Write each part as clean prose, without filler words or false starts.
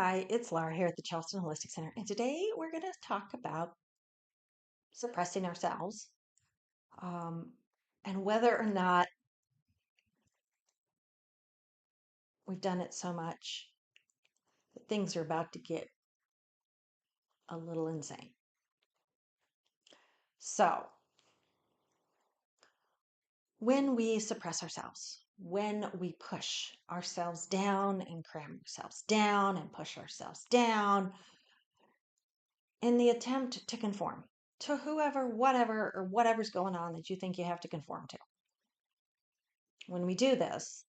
Hi, it's Laura here at the Charleston Holistic Center, and today we're going to talk about suppressing ourselves um, and whether or not we've done it so much that things are about to get a little insane. So, when we suppress ourselves, when we push ourselves down and cram ourselves down and push ourselves down in the attempt to conform to whoever, whatever, or whatever's going on that you think you have to conform to. When we do this,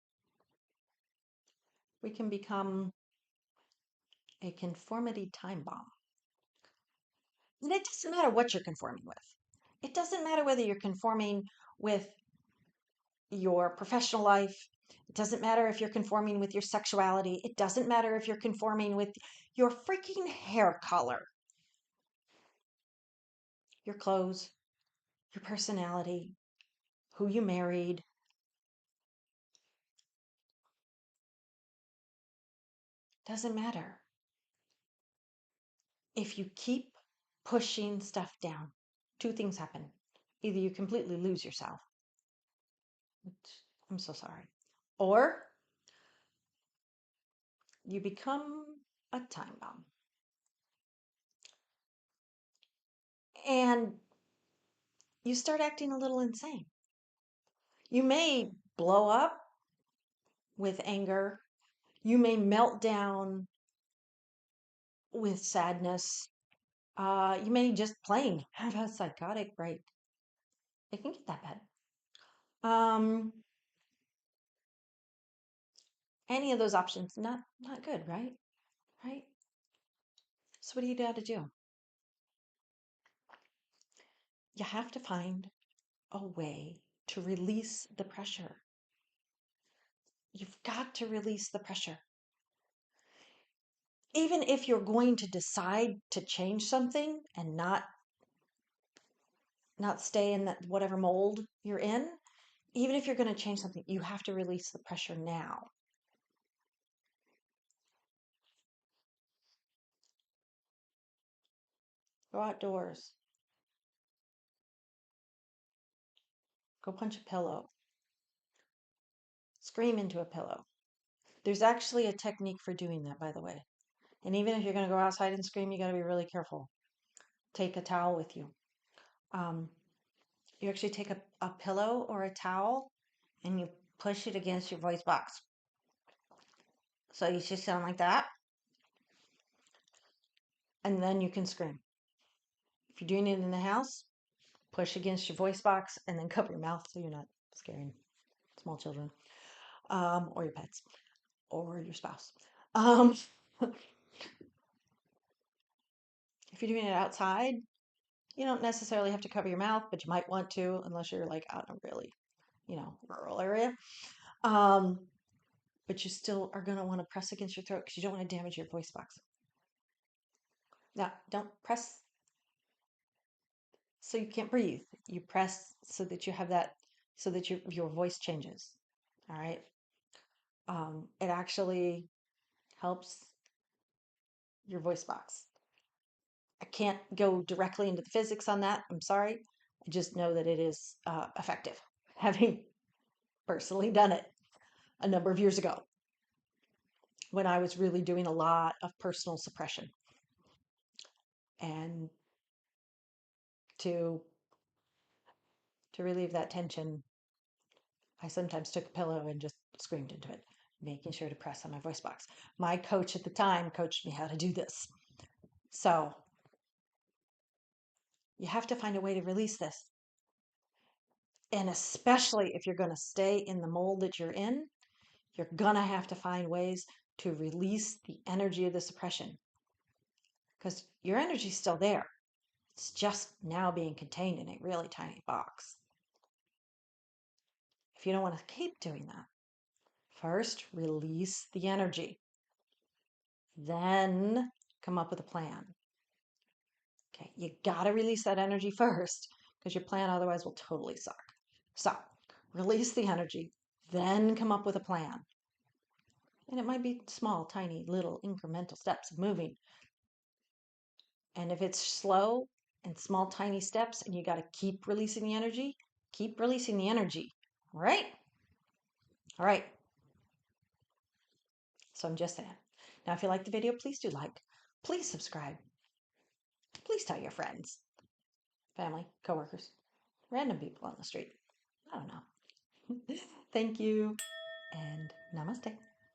we can become a conformity time bomb. And it doesn't matter what you're conforming with. It doesn't matter whether you're conforming with your professional life. It doesn't matter if you're conforming with your sexuality. It doesn't matter if you're conforming with your freaking hair color, your clothes, your personality, who you married. Doesn't matter. If you keep pushing stuff down, two things happen. Either you completely lose yourself, which I'm so sorry, or you become a time bomb. And you start acting a little insane. You may blow up with anger. You may melt down with sadness. You may just plain have a psychotic break. It can get that bad. Any of those options, not good, right? Right? So what do you got to do? You have to find a way to release the pressure. You've got to release the pressure. Even if you're going to decide to change something and not stay in that whatever mold you're in, even if you're going to change something, you have to release the pressure now. Go outdoors. Go punch a pillow. Scream into a pillow. There's actually a technique for doing that, by the way. And even if you're going to go outside and scream, you got to be really careful. Take a towel with you. You actually take a pillow or a towel and you push it against your voice box. So you just sound like that. And then you can scream. If you're doing it in the house, push against your voice box and then cover your mouth so you're not scaring small children, or your pets, or your spouse. If you're doing it outside, you don't necessarily have to cover your mouth, but you might want to, unless you're like out in a really, rural area. But you still are going to want to press against your throat because you don't want to damage your voice box. Now, don't press so you can't breathe. You press so that you have that, so that your voice changes. All right. It actually helps your voice box. I can't go directly into the physics on that. I'm sorry. I just know that it is effective, having personally done it a number of years ago when I was really doing a lot of personal suppression. And to relieve that tension, I sometimes took a pillow and just screamed into it, making sure to press on my voice box. My coach at the time coached me how to do this. So you have to find a way to release this. And especially if you're going to stay in the mold that you're in, you're going to have to find ways to release the energy of the suppression. Because your energy is still there. It's just now being contained in a really tiny box. If you don't want to keep doing that, first release the energy. Then come up with a plan. Okay, you got to release that energy first because your plan otherwise will totally suck. So, release the energy, then come up with a plan. And it might be small, tiny, little incremental steps of moving. And if it's slow and small, tiny steps, and you got to keep releasing the energy, keep releasing the energy. All right? All right. So I'm just saying. Now, if you like the video, please do like. Please subscribe. Please tell your friends, family, coworkers, random people on the street. I don't know. Thank you and namaste.